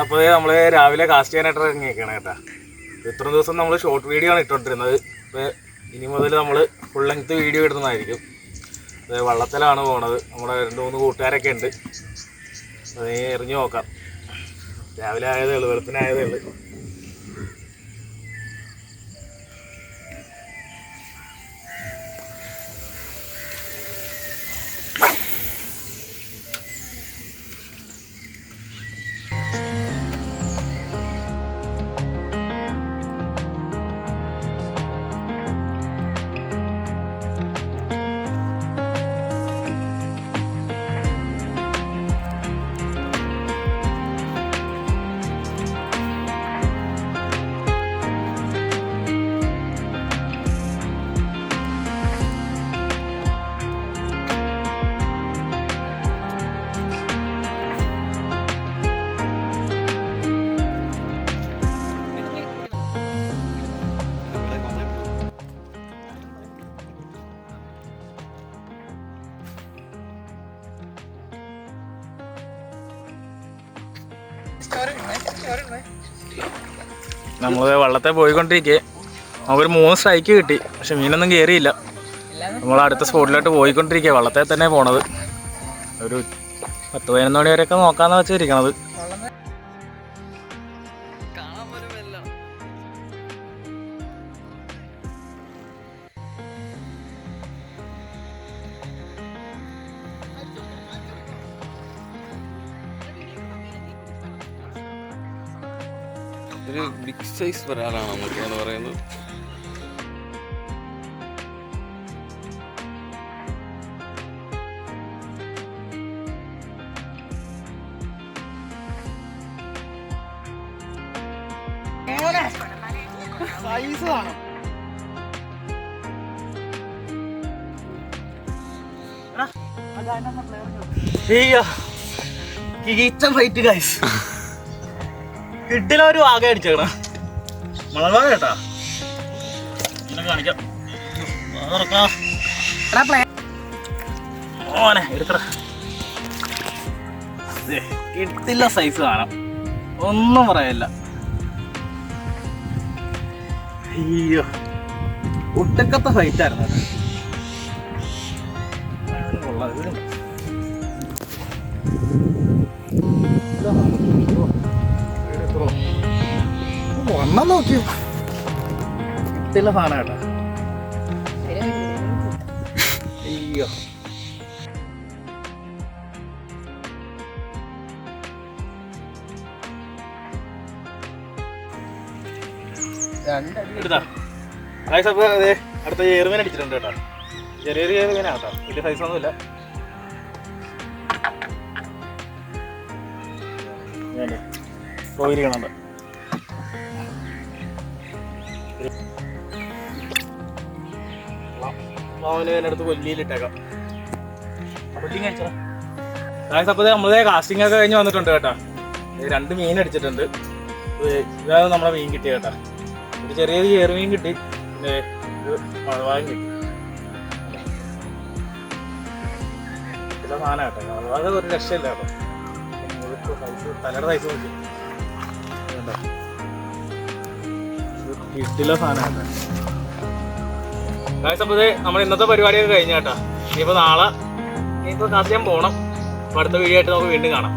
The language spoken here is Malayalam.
അപ്പോൾ നമ്മൾ രാവിലെ കാസ്റ്റ് ചെയ്യാനായിട്ട് ഇറങ്ങിയേക്കാണ് കേട്ടോ. ഇത്ര ദിവസം നമ്മൾ ഷോർട്ട് വീഡിയോ ആണ് ഇട്ടുകൊണ്ടിരുന്നത്. ഇപ്പോൾ ഇനി മുതൽ നമ്മൾ ഫുൾ ലെങ്ത്ത് വീഡിയോ ഇടുന്നതായിരിക്കും. വള്ളത്തിലാണ് പോണത്. നമ്മുടെ 2-3 കൂട്ടുകാരൊക്കെ ഉണ്ട്. അത് എറിഞ്ഞു നോക്കാം. രാവിലെ ആയതേ ഉള്ളൂ, വെളുപ്പിനായതേ ഉള്ളൂ. നമ്മൾ വള്ളത്തെ പോയിക്കൊണ്ടിരിക്കേ നമുക്കൊരു 3 സ്ട്രൈക്ക് കിട്ടി. പക്ഷെ മീനൊന്നും കയറിയില്ല. നമ്മൾ അടുത്ത സ്പോട്ടിലോട്ട് പോയിക്കൊണ്ടിരിക്കുക. വള്ളത്തെ തന്നെ പോണത്. ഒരു 10-11 മണി വരെയൊക്കെ നോക്കാമെന്ന് വെച്ചിരിക്കണത്. ഒരു ബിഗ് സൈസ് വരാലാണ് നമുക്കാണ് പറയുന്നത്. കിട്ടില്ല, ഒരു ആകെ അടിച്ചേക്കണ മുളകാ കേട്ടാ. കാണിക്കാം. ഓനെ എടുക്കട. കിട്ടില്ല സൈസ് കാണാം, ഒന്നും പറയല്ല. അയ്യോ, ഒട്ടക്കത്തെ ഫൈറ്റായിരുന്നു. വണ്ണം നോക്കിയോ, കിട്ടില്ല സാധനം കേട്ടാ. അയ്യോ, എടുത്താ അതെ. അടുത്ത ഏറുമീൻ അടിച്ചിട്ടുണ്ട് കേട്ടോ. ചെറിയൊരു ഏറുമീനാട്ടോ, വലിയ സൈസൊന്നുമില്ല. പോയിരിക്കണുണ്ട്. മാവന് അതിനടുത്ത് കൊല്ലിയിലിട്ടേക്കാം. കൊല്ലിങ് കഴിച്ചോ. അപ്പോൾ നമ്മളെ കാസ്റ്റിംഗ് ഒക്കെ കഴിഞ്ഞ് വന്നിട്ടുണ്ട് കേട്ടോ. 2 മീൻ അടിച്ചിട്ടുണ്ട്. ഇതാണ് നമ്മളെ മീൻ കിട്ടിയ കേട്ടോ. ഒരു ചെറിയൊരു ചെറുമീൻ കിട്ടി, പിന്നെ ഒരു മഴവാകം കിട്ടി. ചില സാധനം കേട്ടോ, മഴവാകം ഒരു രക്ഷയില്ല കേട്ടോ. സൈസ് തലയുടെ സൈസ് നോക്കി കിട്ടില്ല സാധനം കേട്ടോ. അപ്പോൾ നമ്മൾ ഇന്നത്തെ പരിപാടിയൊക്കെ കഴിഞ്ഞ കേട്ടോ. ഇനിയിപ്പോൾ നാളെ കാസ്റ്റ് ചെയ്യാൻ പോകണം. അപ്പോൾ അടുത്ത വീഡിയോ ആയിട്ട് നമുക്ക് വീണ്ടും കാണാം.